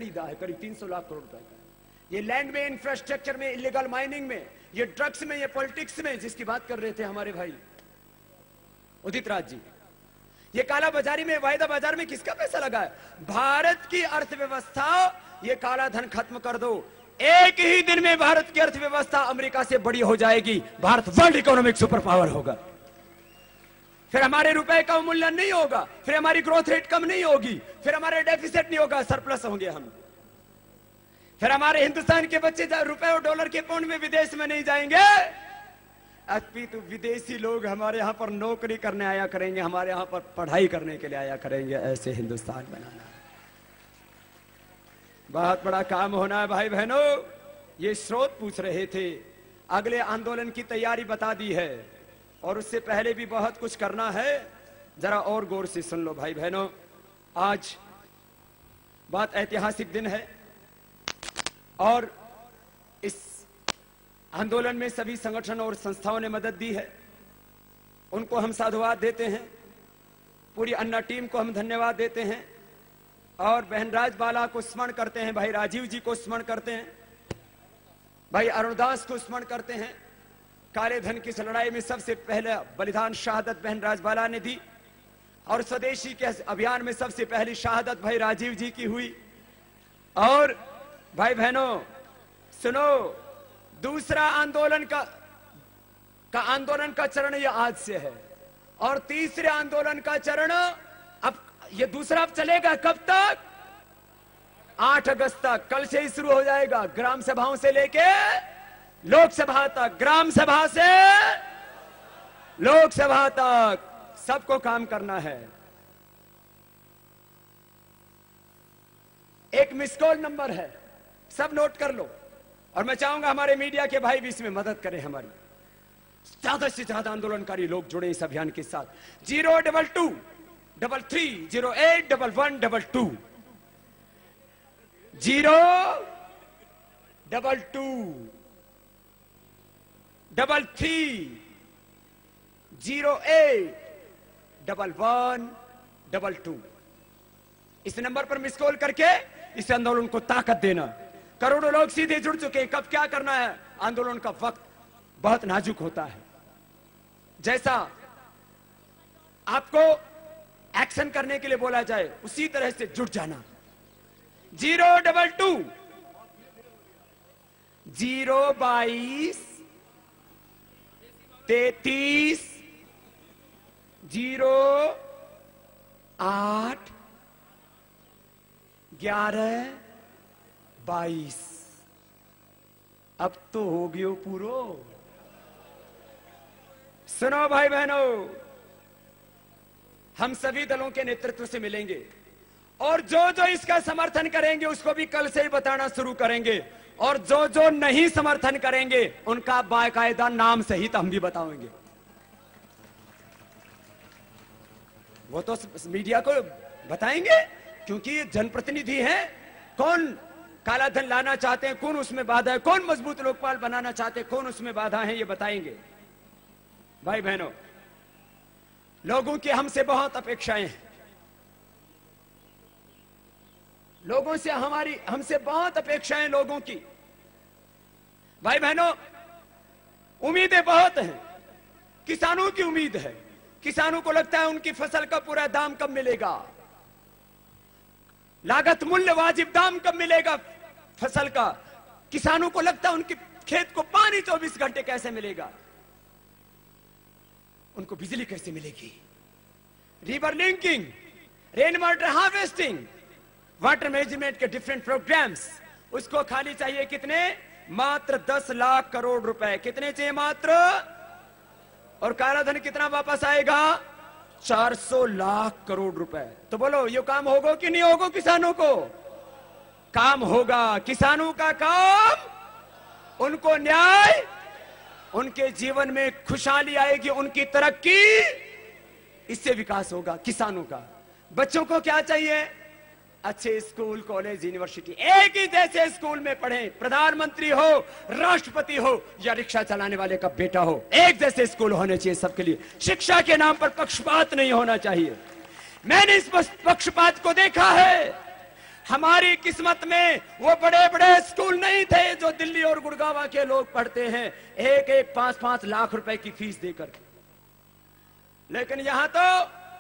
खरीदा है, करीब 300 लाख करोड़ रुपए का। ये लैंड में, इंफ्रास्ट्रक्चर में, इलीगल माइनिंग में, ये ड्रग्स में, ये पॉलिटिक्स में, जिसकी बात कर रहे थे हमारे भाई उदित राज जी, ये काला बाजारी में, वायदा बाजार में किसका पैसा लगा है? भारत की अर्थव्यवस्था, ये काला धन खत्म कर दो, एक ही दिन में भारत की अर्थव्यवस्था अमेरिका से बड़ी हो जाएगी। Bharat world economic super power होगा। फिर हमारे रुपए का मूल्य नहीं होगा, फिर हमारी ग्रोथ रेट कम नहीं होगी, फिर हमारे डेफिसिट नहीं होगा, सरप्लस होंगे हम। फिर हमारे हिंदुस्तान के बच्चे रुपए और डॉलर के पाउंड में विदेश में नहीं जाएंगे। अपितु विदेशी लोग हमारे यहां पर नौकरी करने आया करेंगे, हमारे यहां पर पढ़ाई करने के लिए आया करेंगे। ऐसे हिंदुस्तान बनाना बहुत बड़ा काम होना है भाई बहनों। ये स्रोत पूछ रहे थे, अगले आंदोलन की तैयारी बता दी है और उससे पहले भी बहुत कुछ करना है। जरा और गौर से सुन लो भाई बहनों, आज बहुत ऐतिहासिक दिन है और इस आंदोलन में सभी संगठन और संस्थाओं ने मदद दी है, उनको हम साधुवाद देते हैं। पूरी अन्ना टीम को हम धन्यवाद देते हैं और बहन राजबाला को स्मरण करते हैं, भाई राजीव जी को स्मरण करते हैं, भाई अरुणदास को स्मरण करते हैं। काले धन की इस लड़ाई में सबसे पहले बलिदान शहादत बहन राजबाला ने दी और स्वदेशी के अभियान में सबसे पहली शहादत भाई राजीव जी की हुई। और भाई बहनों सुनो, दूसरा आंदोलन का चरण ये आज से है और तीसरे आंदोलन का चरण अब ये दूसरा अब चलेगा कब तक? 8 अगस्त तक। कल से ही शुरू हो जाएगा, ग्राम सभाओं से लेके लोकसभा तक, ग्राम सभा से लोकसभा तक सबको काम करना है। एक मिस कॉल नंबर है, सब नोट कर लो और मैं चाहूंगा हमारे मीडिया के भाई भी इसमें मदद करें, हमारी ज्यादा से ज्यादा आंदोलनकारी लोग जुड़े इस अभियान के साथ। 022-33-08-1122 022-33-08-1122 इस नंबर पर मिस कॉल करके इस आंदोलन को ताकत देना। करोड़ों लोग सीधे जुड़ चुके हैं, कब क्या करना है? आंदोलन का वक्त बहुत नाजुक होता है। जैसा आपको एक्शन करने के लिए बोला जाए उसी तरह से जुट जाना। 022-33-08-11-22 अब तो हो गयो पूरो। सुनो भाई बहनों, हम सभी दलों के नेतृत्व से मिलेंगे और जो जो इसका समर्थन करेंगे उसको भी कल से ही बताना शुरू करेंगे और जो जो नहीं समर्थन करेंगे उनका बाकायदा नाम सहित हम भी बताएंगे। वो तो मीडिया को बताएंगे क्योंकि ये जनप्रतिनिधि हैं। कौन काला धन लाना चाहते हैं, कौन उसमें बाधा है, कौन मजबूत लोकपाल बनाना चाहते हैं, कौन उसमें बाधा है, ये बताएंगे। भाई बहनों, लोगों की हमसे बहुत अपेक्षाएं हैं, लोगों से हमसे बहुत अपेक्षाएं लोगों की। भाई बहनों, उम्मीदें बहुत हैं। किसानों की उम्मीद है, किसानों को लगता है उनकी फसल का पूरा दाम कब मिलेगा, लागत मूल्य वाजिब दाम कब मिलेगा फसल का। किसानों को लगता है उनके खेत को पानी 24 घंटे कैसे मिलेगा, उनको बिजली कैसे मिलेगी, river linking, rain water harvesting, water management के डिफरेंट प्रोग्राम्स। उसको खाली चाहिए कितने? मात्र 10 लाख करोड़ रुपए। कितने चाहिए मात्र? और काला धन कितना वापस आएगा? 400 लाख करोड़ रुपए। तो बोलो ये काम होगा कि नहीं होगा? किसानों को काम होगा, किसानों का काम, उनको न्याय, उनके जीवन में खुशहाली आएगी, उनकी तरक्की, इससे विकास होगा किसानों का। बच्चों को क्या चाहिए? अच्छे स्कूल, कॉलेज, यूनिवर्सिटी, एक ही जैसे स्कूल में पढ़े, प्रधानमंत्री हो, राष्ट्रपति हो या रिक्शा चलाने वाले का बेटा हो, एक जैसे स्कूल होने चाहिए सबके लिए। शिक्षा के नाम पर पक्षपात नहीं होना चाहिए। मैंने इस पक्षपात को देखा है। हमारी किस्मत में वो बड़े बड़े स्कूल नहीं थे जो दिल्ली और गुड़गांव के लोग पढ़ते हैं, एक एक 5-5 लाख रुपए की फीस देकर। लेकिन यहां तो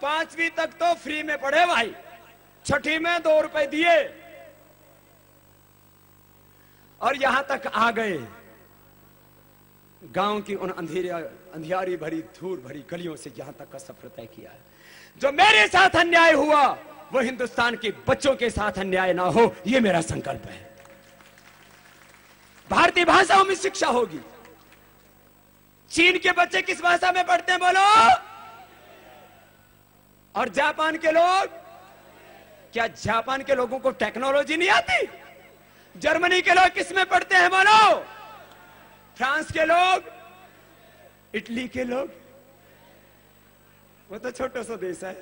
5वीं तक तो फ्री में पढ़े भाई, 6ठी में 2 रुपए दिए और यहां तक आ गए। गांव की उन अंधियारी भरी धूल भरी गलियों से यहां तक का सफर तय किया है। जो मेरे साथ अन्याय हुआ वो हिंदुस्तान के बच्चों के साथ अन्याय ना हो, ये मेरा संकल्प है। भारतीय भाषाओं में शिक्षा होगी। चीन के बच्चे किस भाषा में पढ़ते हैं बोलो? और जापान के लोग, क्या जापान के लोगों को टेक्नोलॉजी नहीं आती? जर्मनी के लोग किस में पढ़ते हैं बोलो? फ्रांस के लोग, इटली के लोग, वो तो छोटा सा देश है।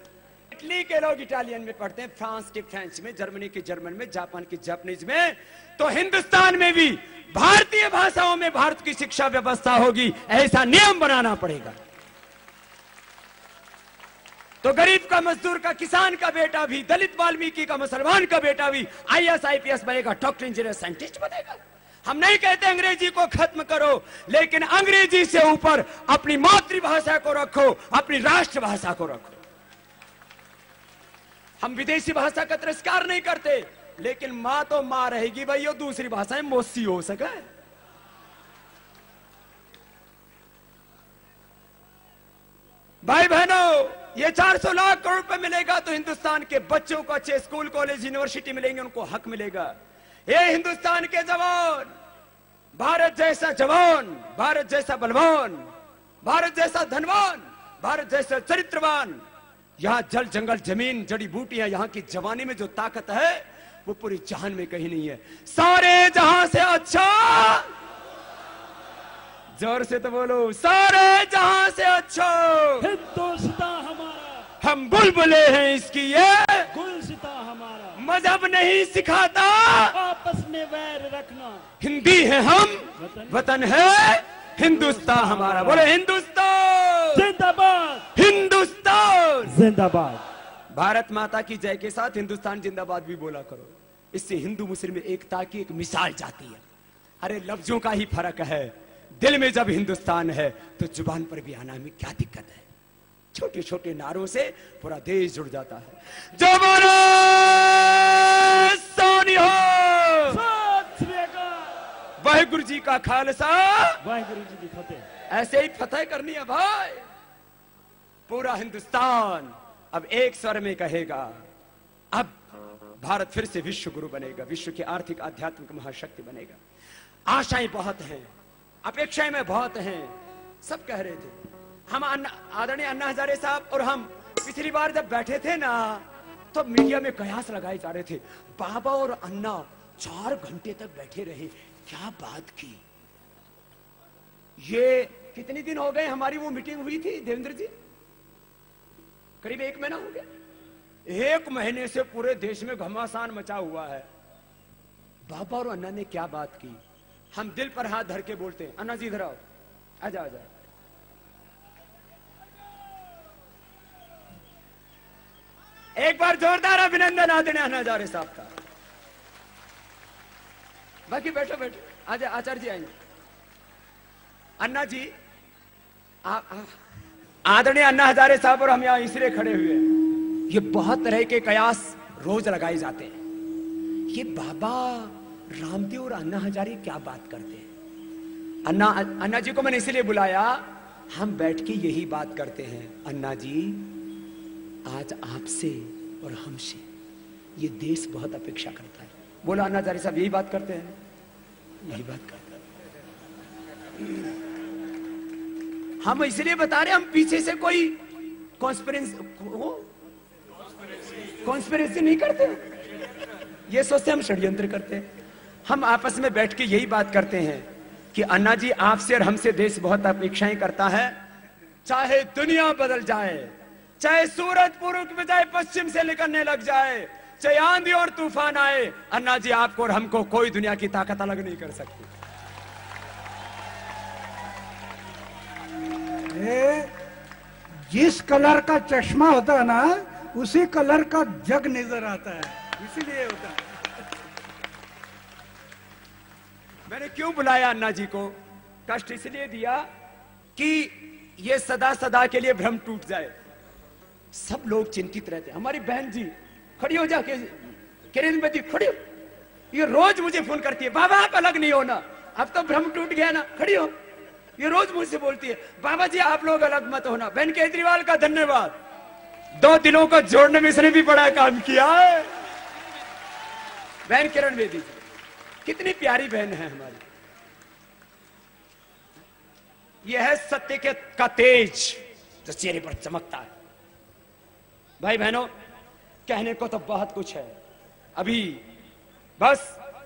इटली के लोग इटालियन में पढ़ते हैं, फ्रांस के फ्रेंच में, जर्मनी के जर्मन में, जापान के जापानीज में। तो हिंदुस्तान में भी भारतीय भाषाओं में भारत की शिक्षा व्यवस्था होगी, ऐसा नियम बनाना पड़ेगा। तो गरीब का, मजदूर का, किसान का बेटा भी, दलित वाल्मीकि का, मुसलमान का बेटा भी IAS IPS बनेगा, डॉक्टर, इंजीनियर, साइंटिस्ट बनेगा। हम नहीं कहते अंग्रेजी को खत्म करो, लेकिन अंग्रेजी से ऊपर अपनी मातृभाषा को रखो, अपनी राष्ट्रभाषा को रखो। हम विदेशी भाषा का तिरस्कार नहीं करते, लेकिन मां तो मां रहेगी भाई, वो दूसरी भाषाएं मौसी हो सके। भाई बहनों, ये 400 लाख करोड़ रुपए मिलेगा तो हिंदुस्तान के बच्चों को अच्छे स्कूल, कॉलेज, यूनिवर्सिटी मिलेंगे, उनको हक मिलेगा। ये हिंदुस्तान के जवान, भारत जैसा जवान, भारत जैसा बलवान, भारत जैसा धनवान, भारत जैसा चरित्रवान, यहां जल, जंगल, जमीन, जड़ी बूटियां, यहां की जवानी में जो ताकत है वो पूरी जहान में कहीं नहीं है। सारे जहां से अच्छा, जोर से तो बोलो, सारे जहां से अच्छा हिंदुस्तान हमारा, हम बुलबुले हैं इसकी, ये गुलसिता हमारा। मजहब नहीं सिखाता आपस में वैर रखना, हिंदी है हम, वतन है हिंदुस्तान हमारा। बोले हिंदुस्तान जिंदाबाद, हिंदुस्तान जिंदाबाद। भारत माता की जय के साथ हिंदुस्तान जिंदाबाद भी बोला करो। इससे हिंदू मुस्लिम में एकता की एक मिसाल जाती है। अरे लफ्जों का ही फर्क है, दिल में जब हिंदुस्तान है तो जुबान पर भी आना में क्या दिक्कत है? छोटे छोटे नारों से पूरा देश जुड़ जाता है। जो बोलो सोनी हो, वाहिगुरु जी का खालसा, वाहिगुरु जी की फतेह। ऐसे ही फतेह करनी है भाई। पूरा हिंदुस्तान अब एक स्वर में कहेगा, अब भारत फिर से विश्व गुरु बनेगा, विश्व की आर्थिक आध्यात्मिक महाशक्ति बनेगा। आशाएं बहुत हैं, अपेक्षाएं में बहुत हैं। सब कह रहे थे, हम आदरणीय अन्ना हजारे साहब और हम पिछली बार जब बैठे थे ना, तो मीडिया में कयास लगाए जा रहे थे, बाबा और अन्ना 4 घंटे तक बैठे रहे, क्या बात की। ये कितने दिन हो गए हमारी वो मीटिंग हुई थी देवेंद्र जी? करीब 1 महीना हो गया। 1 महीने से पूरे देश में घमासान मचा हुआ है। बाबा और अन्ना ने क्या बात की, हम दिल पर हाथ धर के बोलते हैं। अन्ना जी इधर आओ, आजा आजा। एक बार जोरदार अभिनंदन आदरणीय अन्ना हजारे साहब का। बाकी बैठो बैठो, आजा, आचार्य जी आएंगे। अन्ना जी, आदरणीय अन्ना हजारे साहब और हम यहां इसलिए खड़े हुए हैं, ये बहुत तरह के कयास रोज लगाए जाते हैं। ये बाबा रामदेव और अन्ना हजारे क्या बात करते हैं। अन्ना जी को मैंने इसलिए बुलाया, हम बैठ के यही बात करते हैं। अन्ना जी, आज आपसे और हमसे ये देश बहुत अपेक्षा करता है। बोला अन्ना हजारे साहब, यही बात करते हैं, यही बात करते हैं। हम इसलिए बता रहे, हम पीछे से कोई कॉन्स्पिरेसी नहीं करते, ये सोचते हम षड्यंत्र करते हैं। हम आपस में बैठ के यही बात करते हैं कि अन्ना जी, आपसे और हमसे देश बहुत अपेक्षाएं करता है। चाहे दुनिया बदल जाए, चाहे सूरज पूर्व के बजाय पश्चिम से निकलने लग जाए, चाहे आंधी और तूफान आए, अन्ना जी आपको और हमको कोई दुनिया की ताकत अलग नहीं कर सकती। जिस कलर का चश्मा होता है ना, उसी कलर का जग नजर आता है, इसीलिए होता है। मैंने क्यों बुलाया अन्ना जी को? कष्ट इसलिए दिया कि ये सदा सदा के लिए भ्रम टूट जाए। सब लोग चिंतित रहते हैं। हमारी बहन जी खड़ी हो जाके, किरण बेटी खड़ी हो, ये रोज मुझे फोन करती है, बाबा आप अलग नहीं हो ना, अब तो भ्रम टूट गया ना, खड़ी हो। ये रोज मुझसे बोलती है, बाबा जी आप लोग अलग मत होना। बहन केजरीवाल का धन्यवाद, 2 दिलों को जोड़ने में इसने भी बड़ा काम किया है। बहन किरण बेदी जी कितनी प्यारी बहन है हमारी। यह है सत्य के का तेज जो चेहरे पर चमकता है। भाई बहनों, कहने को तो बहुत कुछ है, अभी बस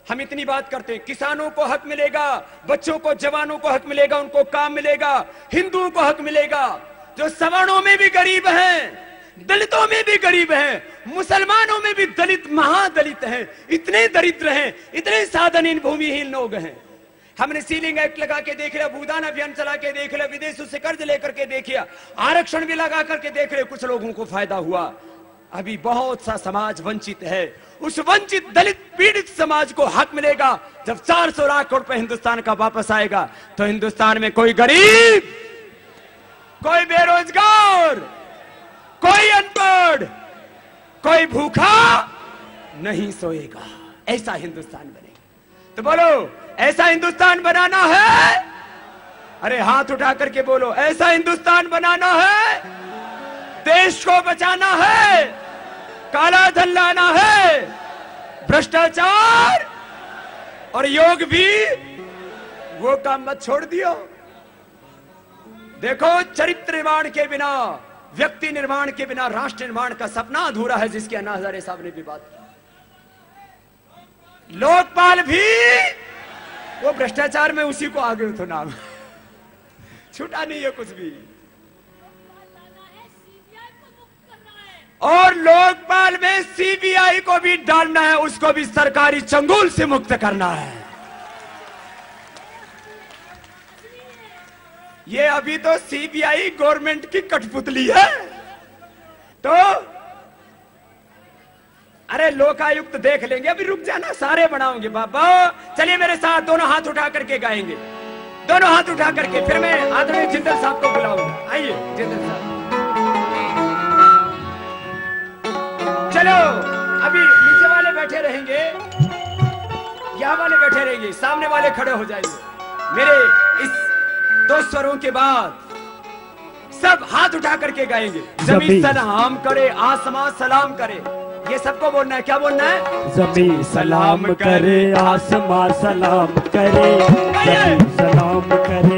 हम इतनी बात करते हैं। किसानों को हक मिलेगा, बच्चों को, जवानों को हक मिलेगा, उनको काम मिलेगा, हिंदुओं को हक मिलेगा, जो सवर्णों में भी गरीब हैं, दलितों में भी गरीब हैं, मुसलमानों में भी दलित महादलित हैं, इतने दरिद्र हैं, इतने साधनहीन भूमिहीन लोग हैं। हमने सीलिंग एक्ट लगा के देख लिया, भूदान अभियान चला के देख लिया, विदेशों से कर्ज लेकर के देखिए, आरक्षण भी लगा करके देख रहे, कुछ लोगों को फायदा हुआ। अभी बहुत सा समाज वंचित है। उस वंचित दलित पीड़ित समाज को हक मिलेगा जब 400 लाख रुपए हिंदुस्तान का वापस आएगा, तो हिंदुस्तान में कोई गरीब, कोई बेरोजगार, कोई अनपढ़, कोई भूखा नहीं सोएगा। ऐसा हिंदुस्तान बनेगा। तो बोलो, ऐसा हिंदुस्तान बनाना है? अरे हाथ उठा करके बोलो, ऐसा हिंदुस्तान बनाना है? देश को बचाना है, काला धन लाना है, भ्रष्टाचार और योग भी वो काम मत छोड़ दियो। देखो, चरित्र निर्माण के बिना, व्यक्ति निर्माण के बिना राष्ट्र निर्माण का सपना अधूरा है, जिसके अन्ना हजारे साहब ने भी बात की। लोकपाल भी वो भ्रष्टाचार में उसी को आगे तो नाम छूटा नहीं है कुछ भी। और लोकपाल में सीबीआई को भी डालना है, उसको भी सरकारी चंगुल से मुक्त करना है। ये अभी तो सीबीआई गवर्नमेंट की कठपुतली है। तो अरे लोकायुक्त देख लेंगे, अभी रुक जाना, सारे बनाओगे बाबा। चलिए मेरे साथ, दोनों हाथ उठा करके गाएंगे, दोनों हाथ उठा करके। फिर मैं आदरणीय जिंदल साहब को बुलाऊंगा। आइए जिंदल साहब, चलो। अभी नीचे वाले बैठे रहेंगे, यहाँ वाले बैठे रहेंगे, सामने वाले खड़े हो जाएंगे। मेरे इस 2 स्वरों के बाद सब हाथ उठा करके गाएंगे। जमीन सलाम करे, आसमां सलाम करे, ये सबको बोलना है। क्या बोलना है? जमीन सलाम करे, आसमां सलाम करे, जमीन सलाम करे,